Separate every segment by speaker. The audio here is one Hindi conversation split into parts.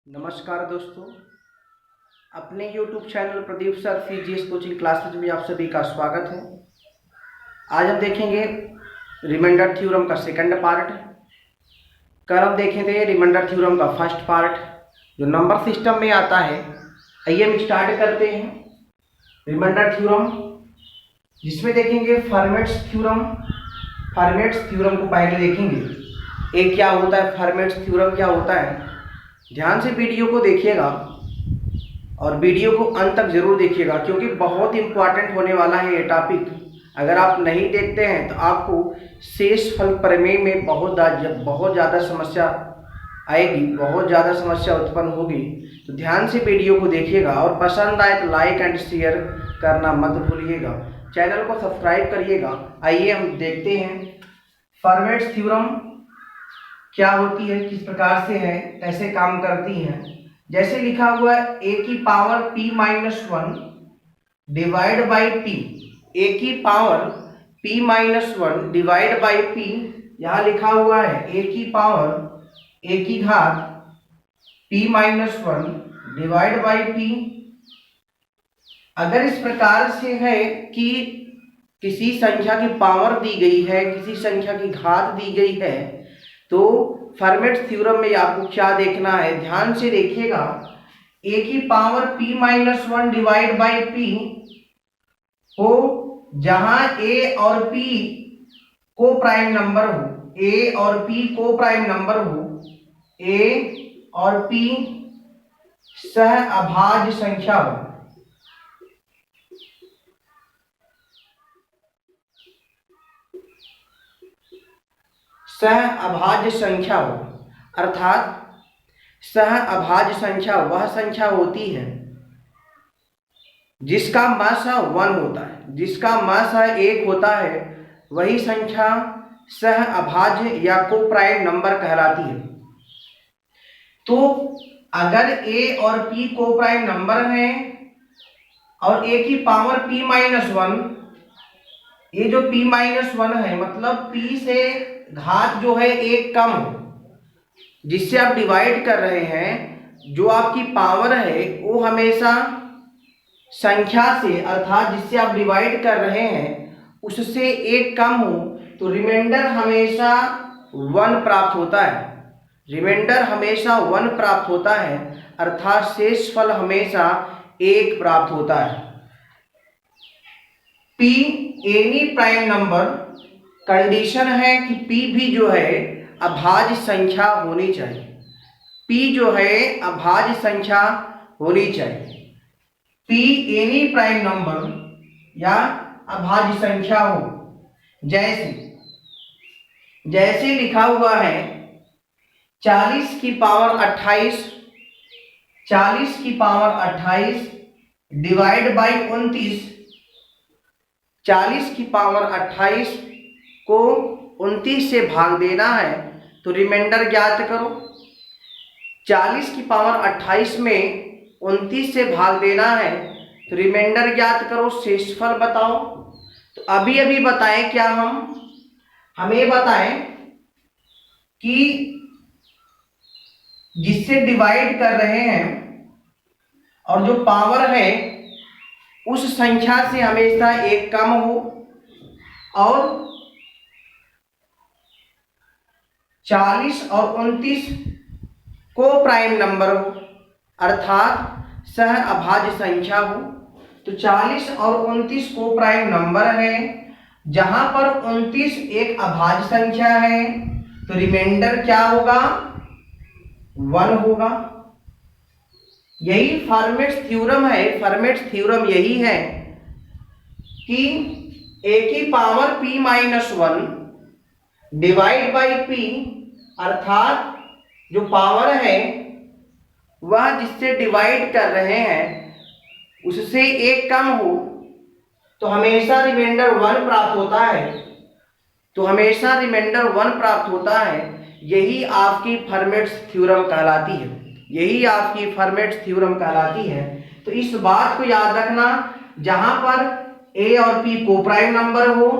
Speaker 1: नमस्कार दोस्तों, अपने YouTube channel Pradeep sir CGS coaching classes में आप सभी का स्वागत है। आज हम देखेंगे रिमाइंडर थ्योरम का सेकंड पार्ट। कल हम देखे थे रिमाइंडर थ्योरम का फर्स्ट पार्ट जो नंबर सिस्टम में आता है। आइए हम स्टार्ट करते हैं रिमाइंडर थ्योरम, जिसमें देखेंगे फर्मेट्स थ्योरम। फर्मेट्स थ्योरम को पहले देखेंगे, एक क्या होता है, फर्मेट्स थ्योरम क्या होता है। ध्यान से वीडियो को देखिएगा और वीडियो को अंत तक जरूर देखिएगा, क्योंकि बहुत इंपॉर्टेंट होने वाला है ये टॉपिक। अगर आप नहीं देखते हैं तो आपको शेषफल प्रमेय में बहुत ज़्यादा समस्या आएगी, बहुत ज़्यादा समस्या उत्पन्न होगी। तो ध्यान से वीडियो को देखिएगा और पसंद आए तो लाइक एंड शेयर करना मत भूलिएगा, चैनल को सब्सक्राइब करिएगा। आइए हम देखते हैं फर्मेट्स थ्योरम क्या होती है, किस प्रकार से है, कैसे काम करती है। जैसे लिखा हुआ है a की power p-1 divide by p, a की power p-1 divide by p। यहाँ लिखा हुआ है a की पावर a की घात p-1 डिवाइड बाई p। अगर इस प्रकार से है कि किसी संख्या की पावर दी गई है, किसी संख्या की घात दी गई है, तो फर्मेट्स थ्योरम में आपको क्या देखना है, ध्यान से देखिएगा। a की power p-1 divide by p हो जहां a और p को प्राइम नंबर हो, a और p को प्राइम नंबर हो, a और p सह अभाज्य संख्या हो। सह अभाज्य संख्या हो, अर्थात सह अभाज्य संख्या वह संख्या होती है जिसका मासा 1 होता है, जिसका मासा 1 होता है, वही संख्या सह अभाज्य या को प्राइम नंबर कहलाती है। तो अगर a और p को प्राइम नंबर है और a की पावर p-1, ये जो p-1 है मतलब p से घात जो है 1 कम हो, जिससे आप डिवाइड कर रहे हैं, जो आपकी पावर है वो हमेशा संख्या से, अर्थात जिससे आप डिवाइड कर रहे हैं उससे 1 कम हो, तो रिमाइंडर हमेशा 1 प्राप्त होता है। रिमाइंडर हमेशा 1 प्राप्त होता है, अर्थात शेषफल हमेशा 1 प्राप्त होता है। p any prime number, condition है कि p भी जो है अभाज्य संख्या होनी चाहिए। p जो है अभाज्य संख्या होनी चाहिए। p एनी प्राइम नंबर या अभाज्य संख्या हो। जैसे लिखा हुआ है 40 की पावर 28, 40 की पावर 28 डिवाइड बाई 29। 40 की पावर 28 को 29 से भाग देना है तो रिमाइंडर ज्ञात करो। 40 की पावर 28 में 29 से भाग देना है तो रिमाइंडर ज्ञात करो, शेषफल बताओ। तो अभी बताएं क्या, हमें बताएं कि जिससे डिवाइड कर रहे हैं और जो पावर है उस संख्या से हमेशा 1 कम हो और 40 और 29 को प्राइम नंबर हो, अर्थात सह अभाज्य संख्या हो। तो 40 और 29 को प्राइम नंबर है, जहां पर 29 एक अभाज्य संख्या है, तो रिमाइंडर क्या होगा, 1 होगा। यही फर्मेट्स थ्योरम है। फर्मेट्स थ्योरम यही है कि a की power p-1 divide by p, अर्थात जो पावर है वह जिससे डिवाइड कर रहे हैं उससे 1 कम हो तो हमेशा रिमाइंडर 1 प्राप्त होता है। तो हमेशा रिमाइंडर 1 प्राप्त होता है। यही आपकी फर्मेट्स थ्योरम कहलाती है। यही आपकी फर्मेट्स थ्योरम कहलाती है। तो इस बात को याद रखना, जहां पर a और p को प्राइम नंबर हो,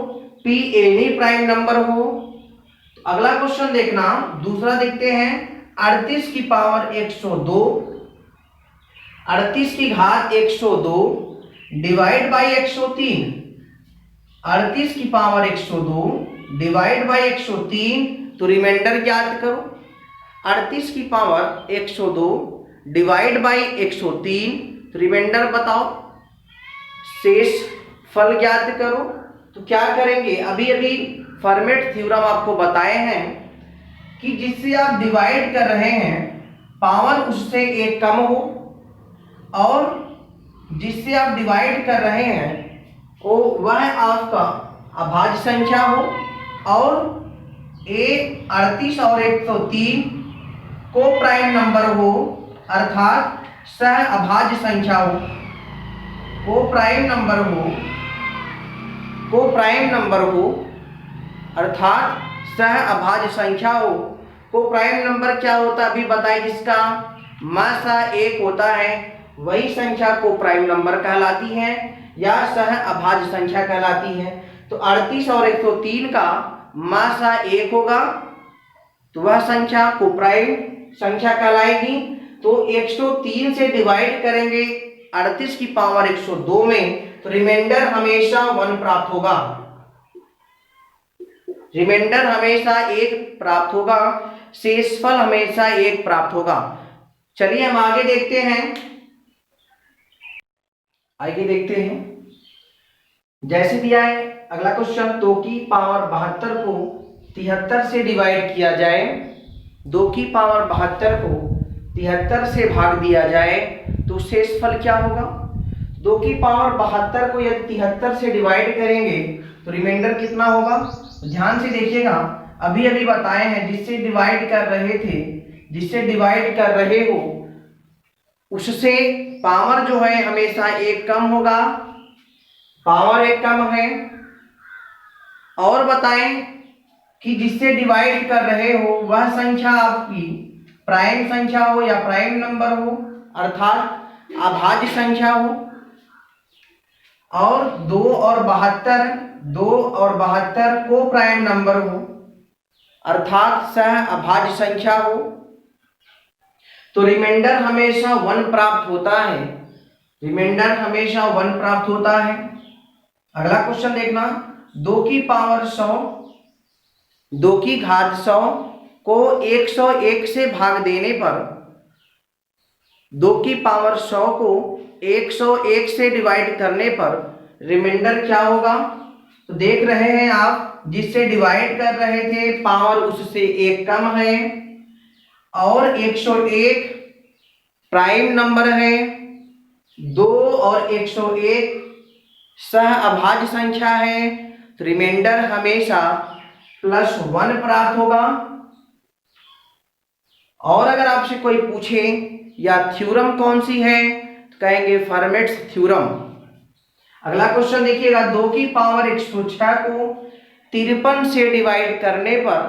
Speaker 1: p एनी प्राइम नंबर हो। तो अगला क्वेश्चन देखना, दूसरा देखते हैं 38 की पावर 102, 38 की घात 102 डिवाइड बाई 103, 38 की पावर 102 डिवाइड बाई 103, तो रिमाइंडर ज्ञात करो। 38 की पावर 102 डिवाइड बाई 103, तो रिमाइंडर बताओ, शेष फल ज्ञात करो। तो क्या करेंगे, अभी अभी फॉर्मेट थ्योरम आपको बताए हैं कि जिससे आप डिवाइड कर रहे हैं पावर उससे एक कम हो, और जिससे आप डिवाइड कर रहे हैं वो वह आपका अभाज्य संख्या हो, और 38 और 103 को प्राइम नंबर हो, अर्थात सह अभाज्य संख्या हो, को प्राइम नंबर हो अर्थात सह अभाज्य संख्या हो। को प्राइम नंबर क्या होता है अभी बताए, जिसका मासा 1 होता है वही संख्या को प्राइम नंबर कहलाती है या सह अभाज्य संख्या कहलाती है। तो 38 और 103 का मासा 1 होगा तो वह संख्या को प्राइम संख्या कहलाएगी। तो 103 से डिवाइड करेंगे 38 की पावर 102 में, तो रिमाइंडर हमेशा 1 प्राप्त होगा, रिमाइंडर हमेशा 1 प्राप्त होगा, शेषफल हमेशा 1 प्राप्त होगा। चलिए हम आगे देखते हैं, जैसे दिया है अगला क्वेश्चन, 2 की पावर 72 को 73 से डिवाइड किया जाए, 2 की पावर 72 को 73 से भाग दिया जाए तो शेषफल क्या होगा। 2 की पावर 72 को यदि 73 से डिवाइड करेंगे तो रिमाइंडर कितना होगा। ध्यान से देखिएगा, अभी अभी बताए हैं जिससे डिवाइड कर रहे हो उससे पावर जो है हमेशा 1 कम होगा, पावर 1 कम है। और बताएं कि जिससे डिवाइड कर रहे हो वह संख्या आपकी प्राइम संख्या हो या प्राइम नंबर हो, अर्थात अभाज्य संख्या हो। और 2 और 72 को प्राइम नंबर हो, अर्थात सह अभाज्य संख्या हो। तो रिमाइंडर हमेशा 1 प्राप्त होता है, रिमाइंडर हमेशा 1 प्राप्त होता है। अगला क्वेश्चन देखना, 2 की पावर 100, 2 की घात 100 को 101 से भाग देने पर, 2 की पावर 100 को 101 से डिवाइड करने पर रिमाइंडर क्या होगा। तो देख रहे हैं आप, जिससे डिवाइड कर रहे थे पावर उससे 1 कम है, और 101 प्राइम नंबर है, 2 और 101 सह अभाज्य संख्या है, तो रिमाइंडर हमेशा +1 प्राप्त होगा। और अगर आपसे कोई पूछे या थ्योरम कौन सी है तो कहेंगे फॉर्मेट्स थ्योरम। अगला क्वेश्चन देखिएगा, 2 की पावर 106 को 53 से डिवाइड करने पर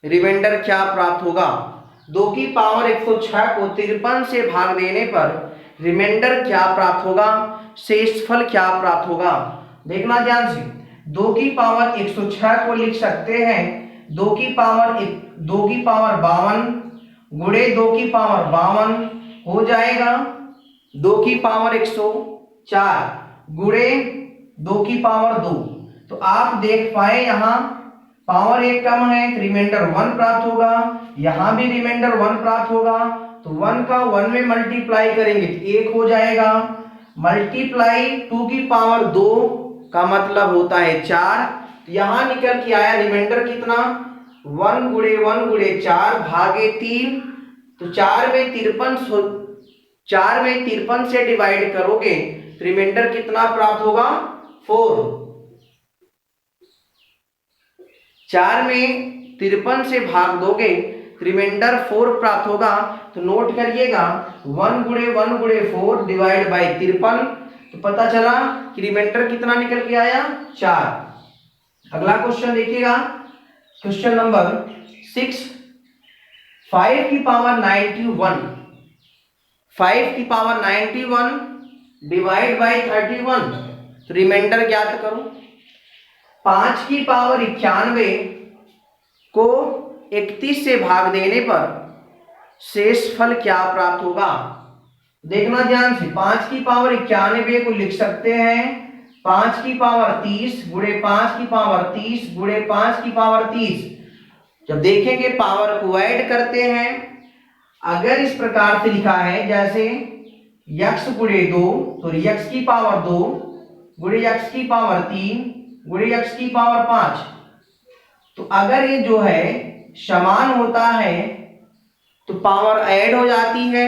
Speaker 1: रिमाइंडर क्या प्राप्त होगा। 2 की पावर 106 को 53 से भाग देने पर रिमाइंडर क्या प्राप्त होगा, शेषफल क्या प्राप्त होगा। देखना ध्यान से, 2 की पावर 106 को लिख सकते हैं 2 की पावर 52 गुणे 2 की पावर 52 हो जाएगा 2 की पावर 104 गुणे 2 की पावर 2। तो आप देख पाए यहाँ पावर 1 कम है तो रिमाइंडर 1 प्राप्त होगा, यहाँ भी रिमाइंडर 1 प्राप्त होगा। तो 1 का 1 में मल्टीप्लाई करेंगे तो 1 हो जाएगा, मल्टीप्लाई 2 की पावर 2 का मतलब होता है 4। तो यहाँ निकल के आया रिमाइंडर कितना, 1 गुणे 4 भागे 3। तो 4 में 53 से डिवाइड करोगे तो रिमाइंडर कितना प्राप्त होगा, 4। 4 में 53 से भाग दोगे तो रिमाइंडर 4 प्राप्त होगा। तो नोट करिएगा 1 गुणे 4 डिवाइड बाई 53, तो पता चला कि रिमाइंडर कितना निकल के आया, 4। अगला क्वेश्चन देखिएगा, क्वेश्चन नंबर 6, 5 की पावर 91, 5 की पावर 91 डिवाइड बाई 31, तो रिमाइंडर ज्ञात करो। 5 की पावर 91 को 31 से भाग देने पर शेषफल क्या प्राप्त होगा। देखना ध्यान से, 5 की पावर 91 को लिख सकते हैं 5 की पावर 30 गुणे 5 की पावर 30 गुणे 5 की पावर 30। जब देखेंगे पावर को ऐड करते हैं, अगर इस प्रकार से लिखा है जैसे x गुणे 2 तो x की पावर 2 गुणे x की पावर 3 गुणे x की पावर 5, तो अगर ये जो है समान होता है तो पावर ऐड हो जाती है।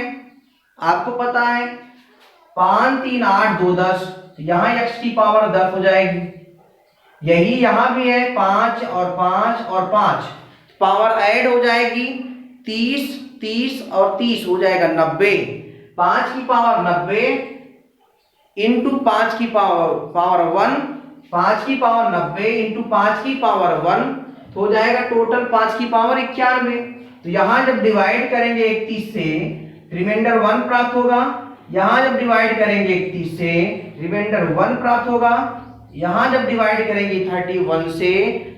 Speaker 1: आपको पता है 5 3 8 2 10, तो यहाँ x की पावर 10 हो जाएगी। यही यहां भी है 5 और 5 और 5, पावर ऐड हो जाएगी 30 30 और 30 हो जाएगा 90। 5 की पावर 90 इंटू 5 की पावर 1, 5 की पावर 90 इंटू 5 की पावर 1 तो हो जाएगा टोटल 5 की पावर 91। तो यहां जब डिवाइड करेंगे 31 से रिमाइंडर 1 प्राप्त होगा, यहां जब डिवाइड करेंगे 31 से रिमाइंडर 1 प्राप्त होगा, यहां जब डिवाइड करेंगे 31 से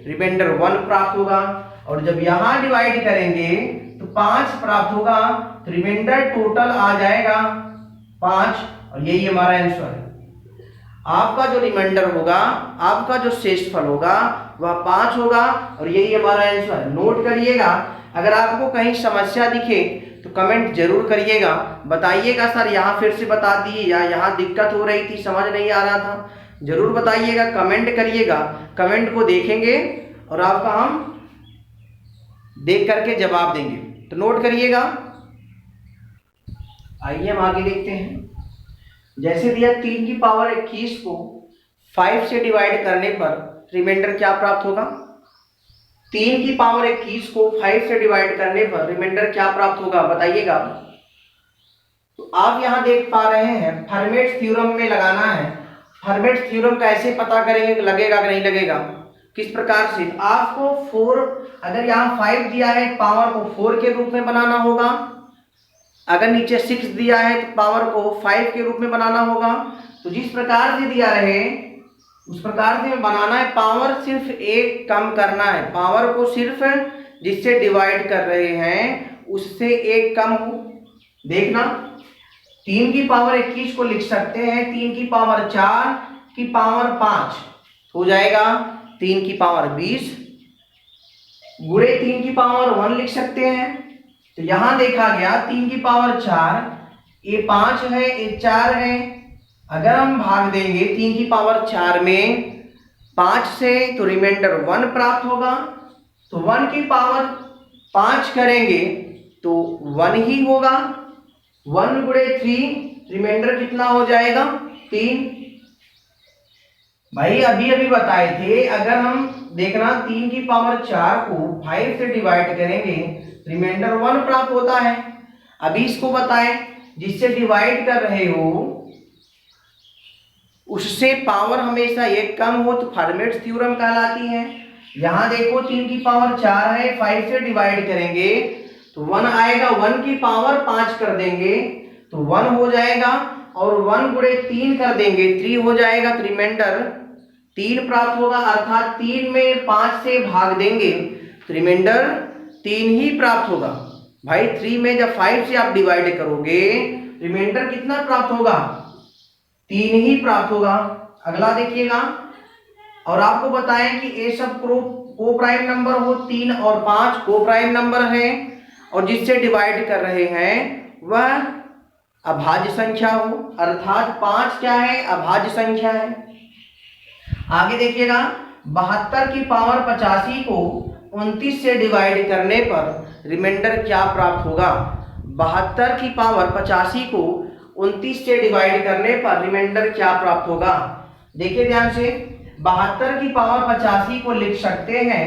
Speaker 1: रिमाइंडर 1 प्राप्त होगा, और जब यहां डिवाइड करेंगे तो 5 प्राप्त होगा, तो रिमाइंडर टोटल आ जाएगा 5, और यही हमारा आंसर है। आपका जो रिमाइंडर होगा, आपका जो शेषफल होगा वह 5 होगा, और यही हमारा आंसर है। नोट करिएगा, अगर आपको कहीं समस्या दिखे तो कमेंट जरूर करिएगा, बताइएगा सर यहाँ फिर से बता दिए या यहाँ दिक्कत हो रही थी, समझ नहीं आ रहा था, जरूर बताइएगा, कमेंट करिएगा। कमेंट को देखेंगे और आपका हम देख करके जवाब देंगे, तो नोट करिएगा। आइए हम आगे देखते हैं। जैसे दिया 3 की पावर 21 को 5 से डिवाइड करने पर रिमाइंडर क्या प्राप्त होगा। 3 की पावर 21 को 5 से डिवाइड करने पर रिमाइंडर क्या प्राप्त होगा, बताइएगा। तो आप यहां देख पा रहे हैं फर्मेट थ्योरम में लगाना है। फर्मेट थ्योरम कैसे पता करेंगे, लगेगा कि नहीं लगेगा, किस प्रकार से। आपको 4, अगर यहाँ 5 दिया है पावर को 4 के रूप में बनाना होगा, अगर नीचे 6 दिया है तो पावर को 5 के रूप में बनाना होगा। तो जिस प्रकार से दिया रहे उस प्रकार से बनाना है। पावर सिर्फ एक कम करना है, पावर को सिर्फ जिससे डिवाइड कर रहे हैं उससे एक कम हो। देखना 3 की पावर 21 को लिख सकते हैं 3 की पावर 4 की पावर 5 हो जाएगा 3 की पावर 20 गुणे 3 की पावर 1 लिख सकते हैं। तो यहां देखा गया 3 की पावर 4, ये 5 है, ये 4 है। अगर हम भाग देंगे 3 की पावर 4 में 5 से तो रिमाइंडर 1 प्राप्त होगा। तो 1 की पावर 5 करेंगे तो 1 ही होगा। 1 गुणे 3 रिमाइंडर कितना हो जाएगा 3। भाई अभी बताए थे, अगर हम देखना 3 की पावर 4 को 5 से डिवाइड करेंगे रिमाइंडर 1 प्राप्त होता है। अभी इसको बताएं जिससे डिवाइड कर रहे हो उससे पावर हमेशा एक कम हो तो फर्मेट थ्योरम कहलाती है। यहां देखो 3 की पावर 4 है, 5 से डिवाइड करेंगे तो 1 आएगा, 1 की पावर 5 कर देंगे तो 1 हो जाएगा, और 1 गुणे 3 कर देंगे 3 हो जाएगा, तो रिमाइंडर 3 प्राप्त होगा। अर्थात 3 में 5 से भाग देंगे तो रिमाइंडर 3 ही प्राप्त होगा। भाई 3 में जब 5 से आप डिवाइड करोगे रिमाइंडर कितना प्राप्त होगा 3 ही प्राप्त होगा। अगला देखिएगा, और आपको बताएं कि ये सब को प्राइम नंबर हो, 3 और 5 को प्राइम नंबर है, और जिससे डिवाइड कर रहे हैं वह अभाज्य संख्या हो, अर्थात 5 क्या है अभाज्य संख्या है। आगे देखिएगा 72 की पावर 85 को 29 से डिवाइड करने पर रिमाइंडर क्या प्राप्त होगा। 72 की पावर 85 को 29 से डिवाइड करने पर रिमाइंडर क्या प्राप्त होगा। देखिए ध्यान से, 72 की पावर 85 को लिख सकते हैं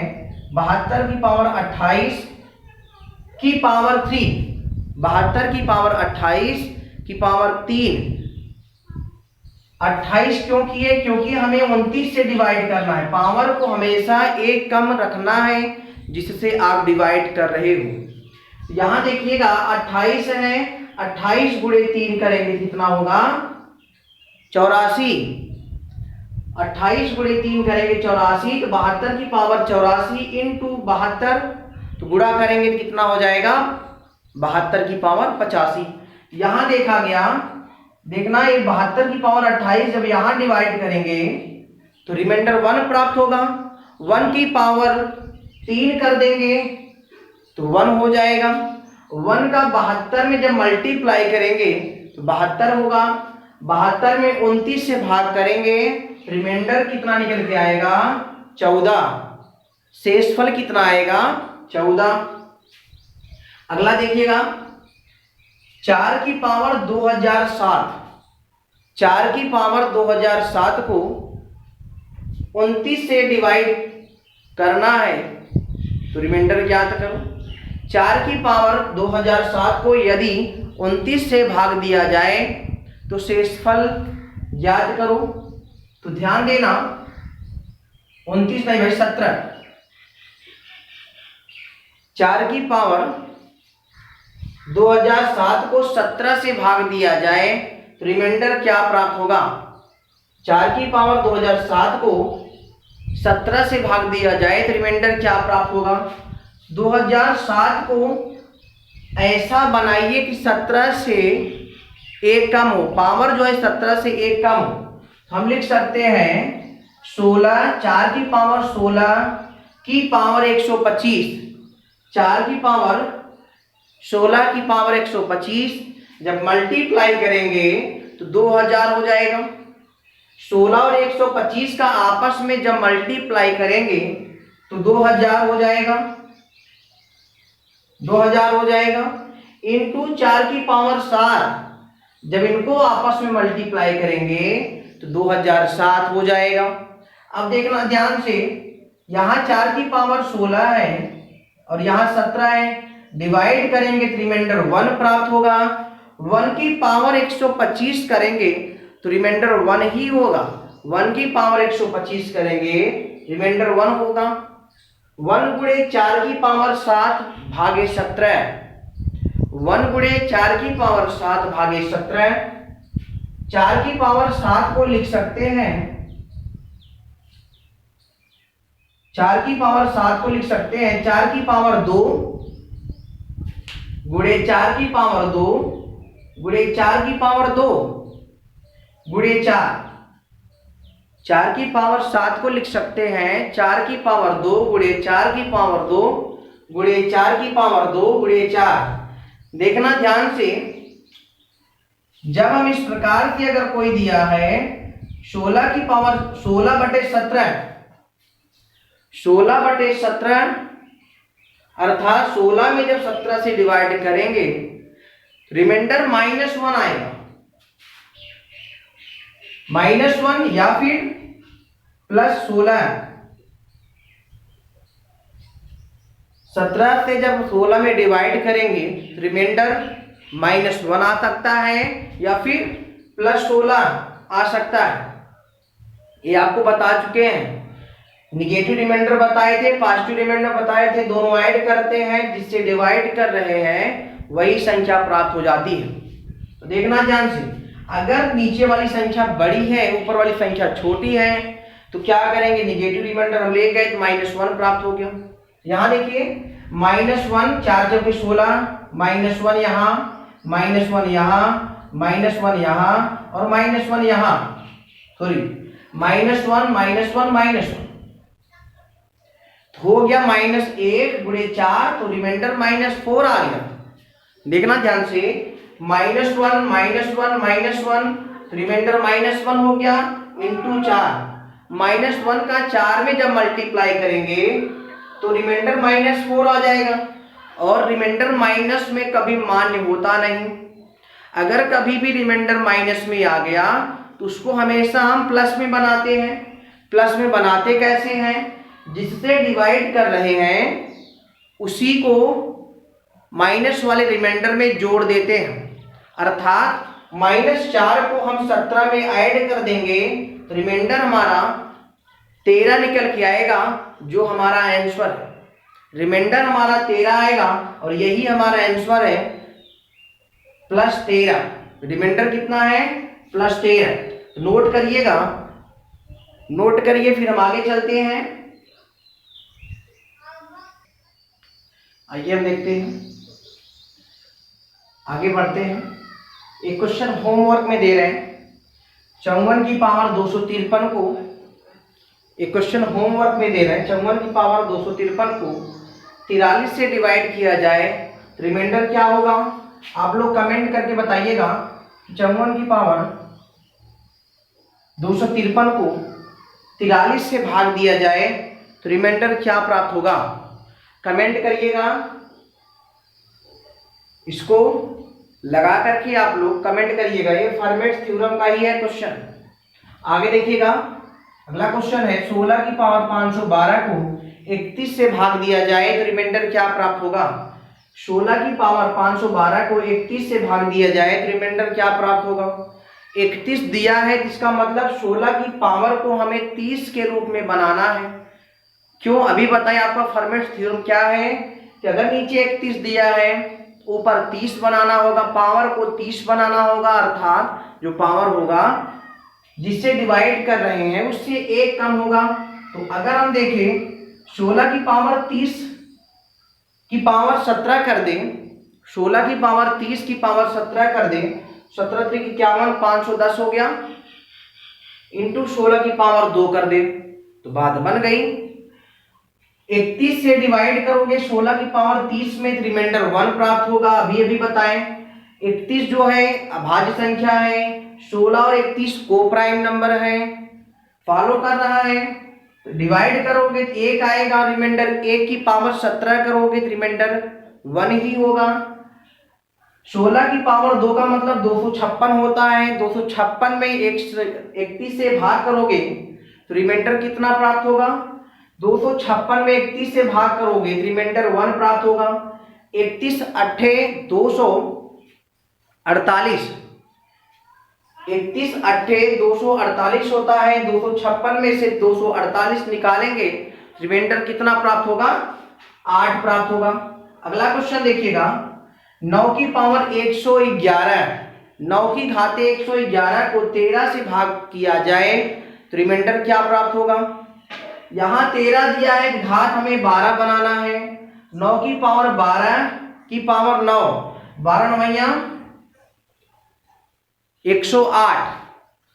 Speaker 1: 72 की पावर 28 की पावर 3, 72 की पावर 28 की पावर 3। 28 क्यों किए, क्योंकि हमें 29 से डिवाइड करना है, पावर को हमेशा एक कम रखना है जिससे आप डिवाइड कर रहे हो। यहां देखिएगा 28 है, 28 गुणे 3 करेंगे कितना होगा 84। 28 गुणे 3 करेंगे 84, तो 72 की पावर 84 इंटू 72, तो गुणा करेंगे तो कितना हो जाएगा 72 की पावर 85। यहां देखा गया, देखना ये 72 की पावर 28 जब यहां डिवाइड करेंगे तो रिमाइंडर 1 प्राप्त होगा। 1 की पावर 3 कर देंगे तो 1 हो जाएगा। 1 का 72 में जब मल्टीप्लाई करेंगे तो 72 होगा। 72 में 29 से भाग करेंगे, रिमाइंडर कितना निकल के आएगा? 14। शेषफल कितना आएगा? 14। अगला देखिएगा, 4 की पावर 2007। 4 की पावर 2007 को 29 से डिवाइड करना है तो रिमाइंडर ज्ञात करो। 4 की पावर 2007 को यदि 29 से भाग दिया जाए तो शेषफल ज्ञात करो। तो ध्यान देना, 29 नहीं भाई 17। 4 की पावर 2007 को 17 से भाग दिया जाए तो रिमाइंडर क्या प्राप्त होगा? 4 की पावर 2007 को 17 से भाग दिया जाए तो रिमाइंडर क्या प्राप्त होगा? 2007 को ऐसा बनाइए कि 17 से 1 कम हो, पावर जो है 17 से 1 कम हो। हम लिख सकते हैं 16, 4 की पावर 16 की पावर 125। 4 की पावर 16 की पावर 125 जब मल्टीप्लाई करेंगे तो 2000 हो जाएगा। 16 और 125 का आपस में जब मल्टीप्लाई करेंगे तो 2000 हो जाएगा। 2000 हो जाएगा इंटू 4 की पावर 7 जब इनको आपस में मल्टीप्लाई करेंगे तो 2007 हो जाएगा। अब देखना ध्यान से, यहां 4 की पावर 16 है और यहां 17 है, डिवाइड करेंगे तो रिमाइंडर 1 प्राप्त होगा। 1 की पावर 125 करेंगे तो रिमाइंडर 1 ही होगा। 1 की पावर 125 करेंगे रिमाइंडर 1 होगा। 1 गुणे 4 की पावर 7 भागे 17। 1 गुणे 4 की पावर 7 भागे 17। 4 की पावर 7 को लिख सकते हैं, 4 की पावर 7 को लिख सकते हैं 4 की पावर 2 गुणे 4 की पावर 2 गुणे 4 की पावर 2 गुणे 4। 4 की पावर 7 को लिख सकते हैं 4 की पावर 2 गुणे 4 की पावर 2 गुणे 4 की पावर 2 गुणे 4। देखना ध्यान से, जब हम इस प्रकार की अगर कोई दिया है 16 की पावर 16/17, 16/17 अर्थात 16 में जब 17 से डिवाइड करेंगे रिमाइंडर -1 आएगा। -1 या फिर +16। 17 से जब 16 में डिवाइड करेंगे रिमाइंडर -1 आ सकता है या फिर +16 आ सकता है। ये आपको बता चुके हैं। निगेटिव रिमाइंडर बताए थे, पॉजिटिव रिमाइंडर बताए थे, दोनों ऐड करते हैं, जिससे डिवाइड कर रहे हैं वही संख्या प्राप्त हो जाती है। तो देखना ध्यान से, अगर नीचे वाली संख्या बड़ी है ऊपर वाली संख्या छोटी है तो क्या करेंगे? निगेटिव रिमाइंडर हम ले गए तो -1 प्राप्त हो गया। यहां देखिए -1, 4 जब 16, -1 यहाँ, -1 यहाँ, -1 यहाँ और -1 यहाँ, सॉरी -1 हो गया -1 गुणे 4 तो रिमाइंडर -4 आ गया। देखना ध्यान से, -1 रिमाइंडर -1 हो गया इंटू 4। -1 का 4 में जब मल्टीप्लाई करेंगे तो रिमाइंडर -4 आ जाएगा। और रिमाइंडर माइनस में कभी मान्य होता नहीं। अगर कभी भी रिमाइंडर माइनस में आ गया तो उसको हमेशा हम प्लस में बनाते हैं। प्लस में बनाते कैसे हैं? जिससे डिवाइड कर रहे हैं उसी को माइनस वाले रिमाइंडर में जोड़ देते हैं। अर्थात -4 को हम 17 में ऐड कर देंगे तो रिमाइंडर हमारा 13 निकल के आएगा, जो हमारा आंसर है। रिमाइंडर हमारा 13 आएगा और यही हमारा आंसर है +13। रिमाइंडर कितना है? +13। नोट करिएगा, नोट करिए, फिर हम आगे चलते हैं। आइए हम देखते हैं आगे बढ़ते हैं। एक क्वेश्चन होमवर्क में दे रहे हैं 54 की पावर 253 को, एक क्वेश्चन होमवर्क में दे रहे हैं 54 की पावर 253 को 43 से डिवाइड किया जाए तो रिमाइंडर क्या होगा। आप लोग कमेंट करके बताइएगा कि 54 की पावर 253 को 43 से भाग दिया जाए तो रिमाइंडर क्या प्राप्त होगा। कमेंट करिएगा, इसको लगा करके आप लोग कमेंट करिएगा। ये फर्मेट थ्योरम का ही है क्वेश्चन। आगे देखिएगा, अगला क्वेश्चन है 16 की पावर 512 को 31 से भाग दिया जाए तो रिमाइंडर क्या प्राप्त होगा। 16 की पावर 512 को 31 से भाग दिया जाए तो रिमाइंडर क्या प्राप्त होगा। 31 दिया है, इसका मतलब 16 की पावर को हमें 30 के रूप में बनाना है। क्यों, अभी बताइए आपका फॉर्मेट थ्योरम क्या है कि अगर नीचे 31 दिया है ऊपर 30 बनाना होगा, पावर को 30 बनाना होगा, अर्थात जो पावर होगा जिससे डिवाइड कर रहे हैं उससे एक कम होगा। तो अगर हम देखें 16 की पावर 30 की पावर 17 कर दें, 16 की पावर 30 की पावर 17 कर दें, 17 3 51 510 हो गया, इंटू 16 की पावर 2 कर दे तो बात बन गई। 31 से डिवाइड करोगे 16 की पावर 30 में रिमाइंडर 1 प्राप्त होगा। अभी अभी बताएं 31 जो है अभाज्य संख्या है, 16 और 31 को प्राइम नंबर है, फॉलो कर रहा है। डिवाइड करोगे तो 1 आएगा, रिमाइंडर 1 की पावर 17 करोगे तो रिमाइंडर 1 ही होगा। 16 की पावर 2 का मतलब 256 होता है, 256 में 31 से भाग करोगे तो रिमाइंडर कितना प्राप्त होगा। 256 में 31 से भाग करोगे तो रिमाइंडर 1 प्राप्त होगा। 31 अट्ठे 248, 31 अट्ठे 248 होता है, 256 में से 248 निकालेंगे रिमाइंडर कितना प्राप्त होगा, 8 प्राप्त होगा। अगला क्वेश्चन देखिएगा 9 की पावर 111, 9 की घाते 111 को 13 से भाग किया जाए तो रिमाइंडर क्या प्राप्त होगा। यहां 13 दिया है, घात हमें 12 बनाना है। 9 की पावर 12 की पावर 9, 12 नवैया 108,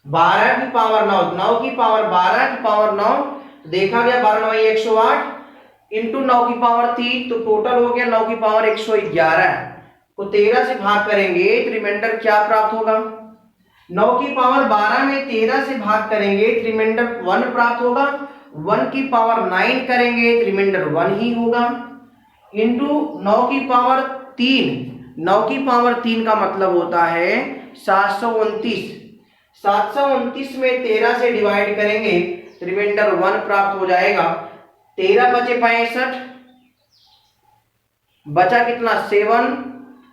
Speaker 1: 12 की पावर 9, 9 की पावर 12 की पावर 9 देखा गया, 12 नवैया 108 इंटू 9 की पावर 3 तो टोटल हो गया 9 की पावर 111 को 13 से भाग करेंगे तो रिमाइंडर क्या प्राप्त होगा। 9 की पावर 12 में 13 से भाग करेंगे तो रिमाइंडर 1 प्राप्त होगा। 1 की पावर 9 करेंगे तो रिमाइंडर 1 ही होगा, इंटू 9 की पावर 3, 9 की पावर 3 का मतलब होता है 729, 729 में 13 से डिवाइड करेंगे तो रिमाइंडर 1 प्राप्त हो जाएगा। 13 बचे 65, बचा कितना 7,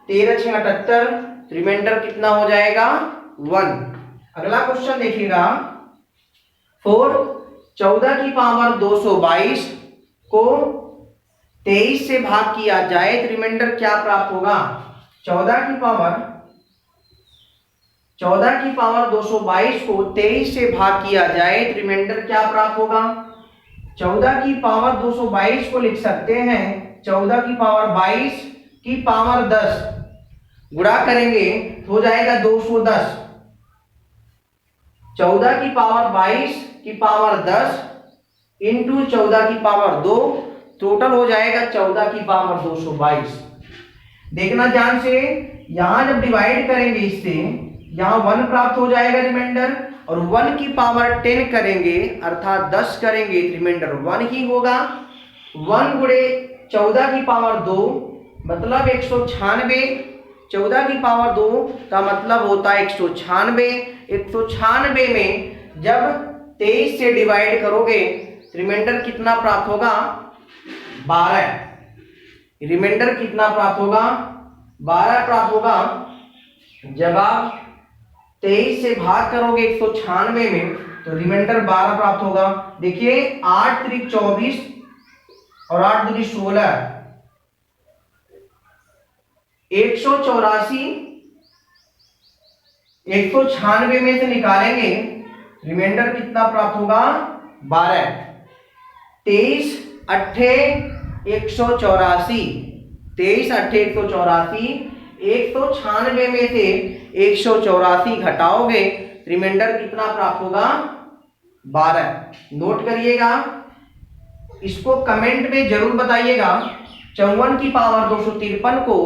Speaker 1: 13 6 78, रिमाइंडर कितना हो जाएगा 1। अगला क्वेश्चन देखिएगा 4, 14 की पावर 222 को 23 से भाग किया जाए तो रिमाइंडर क्या प्राप्त होगा। 14 की पावर 222 को 23 से भाग किया जाए तो रिमाइंडर क्या प्राप्त होगा। 14 की पावर 222 को लिख सकते हैं 14 की पावर 22 की पावर 10, गुणा करेंगे तो हो जाएगा 210। 14 की पावर 22 की पावर 10 इंटू 14 की पावर 2, टोटल हो जाएगा 14 की पावर 222। देखना ध्यान से, यहां जब डिवाइड करेंगे इससे यहां 1 प्राप्त हो जाएगा रिमाइंडर, और 1 की पावर 10 करेंगे अर्थात 10 करेंगे रिमाइंडर 1 ही होगा। 1 गुणे 14 की पावर 2 मतलब 196, 14 की पावर 2 का मतलब होता है 196। 196 में जब 23 से डिवाइड करोगे रिमाइंडर कितना प्राप्त होगा 12। रिमाइंडर कितना प्राप्त होगा 12 प्राप्त होगा। जब आप 23 से भाग करोगे 196 में तो रिमाइंडर 12 प्राप्त होगा। देखिए 8 3 24 और 8 दूनी 16, 184, 196 में से निकालेंगे रिमाइंडर कितना प्राप्त होगा 12। 23 अट्ठे 184, 23 अट्ठे 184 196 में से 184 घटाओगे, रिमाइंडर कितना प्राप्त होगा? 12। नोट करिएगा, इसको कमेंट में जरूर बताइएगा। 54 की पावर 253 को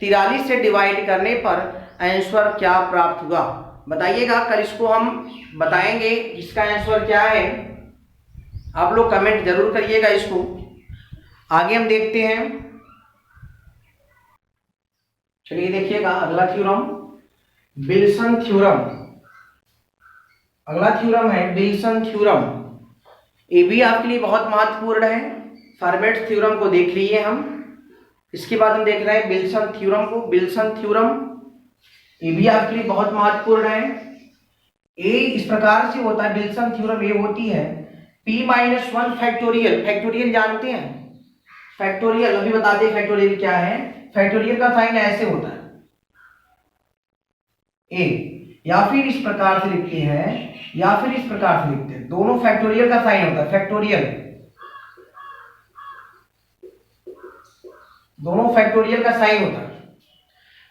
Speaker 1: 43 से डिवाइड करने पर आंसर क्या प्राप्त हुआ? बताइएगा, कल इसको हम बताएंगे इसका आंसर क्या है। आप लोग कमेंट जरूर करिएगा इसको। आगे हम देखते हैं, चलिए देखिएगा अगला थ्योरम, विल्सन थ्योरम। अगला थ्योरम है विल्सन थ्योरम। ये भी आपके लिए बहुत महत्वपूर्ण है। फॉर्मेट थ्योरम को देख लिए हम, इसके बाद हम देख रहे हैं विल्सन थ्योरम को। विल्सन थ्योरम ये भी आपके लिए बहुत महत्वपूर्ण है। ये इस प्रकार से होता है, विल्सन थ्योरम ये होती है p-1 फैक्टोरियल। फैक्टोरियल जानते हैं? फैक्टोरियल अभी बताते हैं फैक्टोरियल क्या है। फैक्टोरियल का साइन ऐसे होता है ए, या फिर इस प्रकार से लिखते हैं, या फिर इस प्रकार से लिखते हैं। दोनों फैक्टोरियल का साइन होता है। फैक्टोरियल, दोनों फैक्टोरियल का साइन होता है।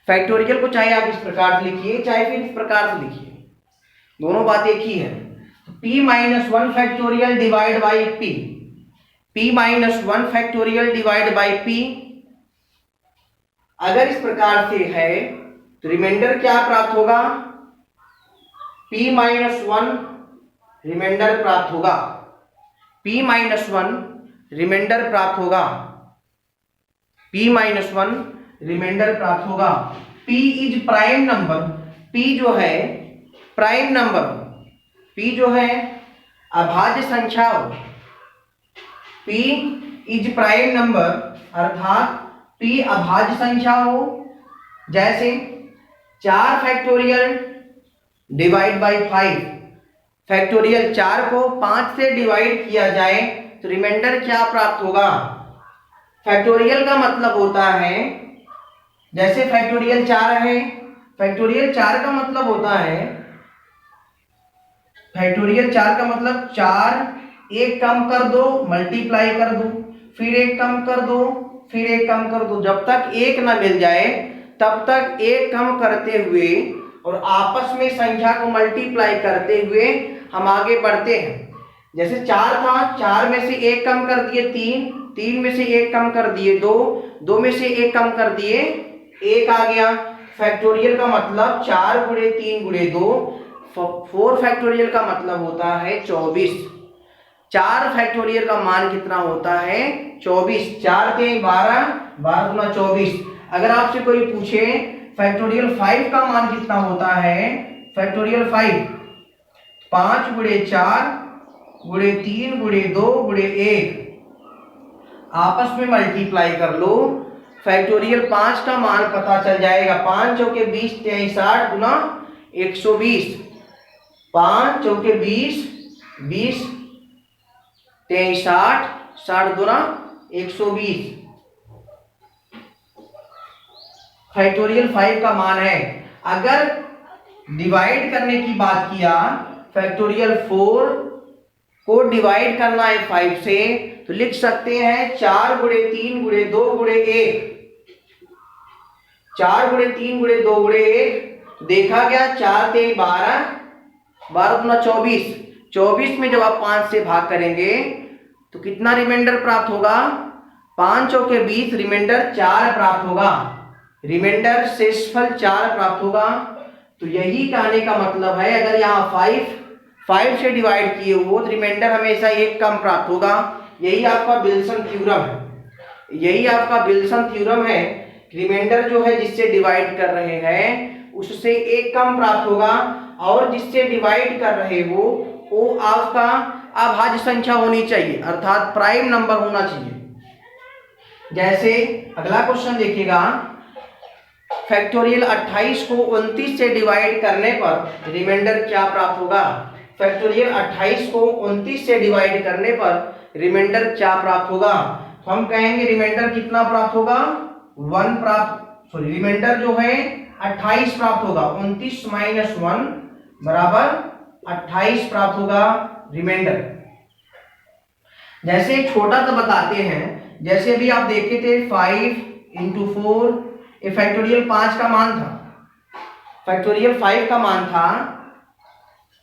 Speaker 1: फैक्टोरियल को चाहे आप इस प्रकार से लिखिए, चाहे फिर इस प्रकार से लिखिए, दोनों बात एक ही है। p-1 factorial divide by p, p-1 factorial divide by p अगर इस प्रकार से है तो रिमाइंडर क्या प्राप्त होगा? p-1 रिमाइंडर प्राप्त होगा। p-1 रिमाइंडर प्राप्त होगा। p-1 रिमाइंडर प्राप्त होगा। p is prime number. p जो है प्राइम नंबर, p जो है अभाज्य संख्या हो। p इज प्राइम नंबर अर्थात p अभाज्य संख्या हो। जैसे 4 फैक्टोरियल डिवाइड बाई 5, फैक्टोरियल 4 को 5 से डिवाइड किया जाए तो रिमाइंडर क्या प्राप्त होगा? फैक्टोरियल का मतलब होता है, जैसे फैक्टोरियल 4 है, फैक्टोरियल 4 का मतलब होता है, फैक्टोरियल 4 का मतलब 4 एक कम कर दो, मल्टीप्लाई कर दो, फिर एक कम कर दो, फिर एक कम कर दो, जब तक एक ना मिल जाए तब तक एक कम करते हुए और आपस में संख्या को मल्टीप्लाई करते हुए हम आगे बढ़ते हैं। जैसे 4 था, 4 में से एक कम कर दिए 3, 3 में से एक कम कर दिए 2, 2 में से एक कम कर दिए 1 आ गया। फैक्टोरियल का मतलब 4 गुणे 3 गुणे 2, 4 फैक्टोरियल का मतलब होता है 24। 4 फैक्टोरियल का मान कितना होता है? 24। 4 के 12, 12 गुना 24। अगर आपसे कोई पूछे फैक्टोरियल 5 का मान कितना होता है? फैक्टोरियल 5 5 गुणे 4 गुणे 3 गुणे 2 गुणे 1, आपस में मल्टीप्लाई कर लो, फैक्टोरियल 5 का मान पता चल जाएगा। 5 चौके 20, 60 गुना 120, 5 चौके 20, 20 60, 60 गुना 120 फैक्टोरियल 5 का मान है। अगर डिवाइड करने की बात किया, फैक्टोरियल 4 को डिवाइड करना है 5 से, तो लिख सकते हैं 4 गुणे 3 गुणे 2 गुणे 1, 4 गुणे 3 गुणे 2 गुणे 1। देखा गया 4 ते 12, 12 गुना 24, 24 में जब आप 5 से भाग करेंगे तो कितना रिमाइंडर प्राप्त होगा? 5 चौके 20, रिमाइंडर 4 प्राप्त होगा। रिमाइंडर शेषफल 4 प्राप्त होगा। तो यही कहने का मतलब है, अगर यहाँ 5 से डिवाइड किए हो तो रिमाइंडर हमेशा 1 कम प्राप्त होगा। यही आपका विल्सन थ्योरम है, यही आपका विल्सन थ्योरम है। रिमाइंडर जो है जिससे डिवाइड कर रहे हैं उससे 1 कम प्राप्त होगा, और जिससे डिवाइड कर रहे हो वो आपका अभाज्य संख्या होनी चाहिए, अर्थात प्राइम नंबर होना चाहिए। जैसे अगला क्वेश्चन देखिएगा, फैक्टोरियल 28 को 29 से डिवाइड करने पर रिमाइंडर क्या प्राप्त होगा? फैक्टोरियल 28 को 29 से डिवाइड करने पर रिमाइंडर क्या प्राप्त होगा? तो हम कहेंगे रिमाइंडर कितना प्राप्त होगा? 1 प्राप्त, सॉरी रिमाइंडर जो है 28 प्राप्त होगा। 29 माइनस 1 बराबर 28 प्राप्त होगा रिमाइंडर। जैसे एक छोटा सा बताते हैं, जैसे अभी आप देखे थे 5 × 4 ये फैक्टोरियल 5 का मान था, फैक्टोरियल 5 का मान था।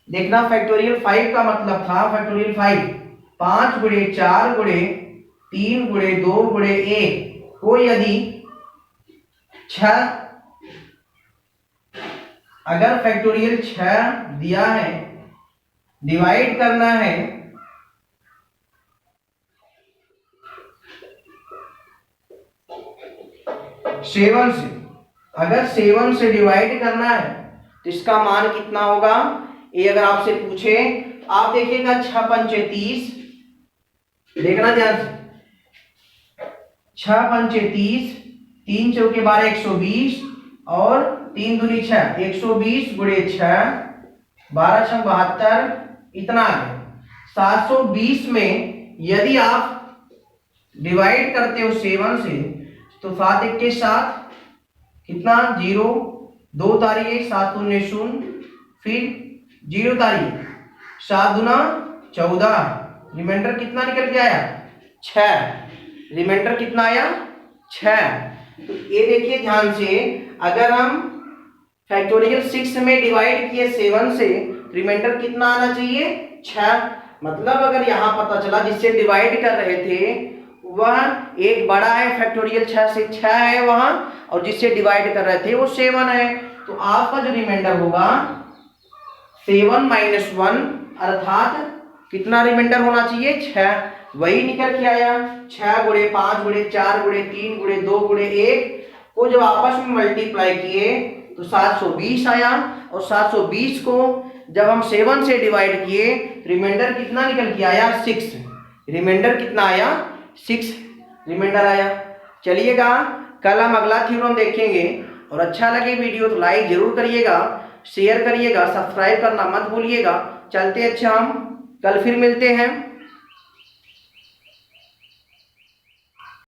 Speaker 1: देखना फैक्टोरियल 5 का मतलब था फैक्टोरियल 5 5 गुणे 4 गुणे 3 गुणे 2 गुणे 1 को यदि 6, अगर फैक्टोरियल 6 दिया है, डिवाइड करना है 7 से, अगर 7 से डिवाइड करना है तो इसका मान कितना होगा, ये अगर आपसे पूछे आप देखिएगा 6 पंचे 30, देखना ध्यान से, 6 पंचे 30, 3 चौके 12 120 और 3 दूनी 6 120 गुणे 6 12 छंग 72, इतना आ गया। 720 में यदि आप डिवाइड करते हो 7 से तो 7 1 के 7 कितना 0, 2 तारीख 7 दूनी 0, फिर 0 तारीख 7 दूना 14, रिमाइंडर कितना निकल के आया 6, रिमाइंडर कितना आया 6। तो ये देखिए ध्यान से, अगर हम फैक्टोरियल 6 में डिवाइड किए 7 से, रिमाइंडर कितना आना चाहिए 6। मतलब अगर यहाँ पता चला जिससे डिवाइड कर रहे थे वह एक बड़ा है, फैक्टोरियल 6 से 6 है वहां, और जिससे डिवाइड कर रहे थे वो 7 है, तो आपका जो रिमाइंडर होगा 7 - 1, अर्थात कितना रिमाइंडर होना चाहिए 6। वही निकल के आया 6 गुणे 5 गुणे 4 गुणे 3 गुणे 2 गुणे 1 को जब आपस में मल्टीप्लाई किए तो 720 आया, और 720 को जब हम 7 से डिवाइड किए रिमाइंडर कितना निकल के आया 6, रिमाइंडर कितना आया 6 रिमाइंडर आया। चलिएगा कल हम अगला थ्योरम देखेंगे, और अच्छा लगे वीडियो तो लाइक जरूर करिएगा, शेयर करिएगा, सब्सक्राइब करना मत भूलिएगा। चलते अच्छा हम कल फिर मिलते हैं।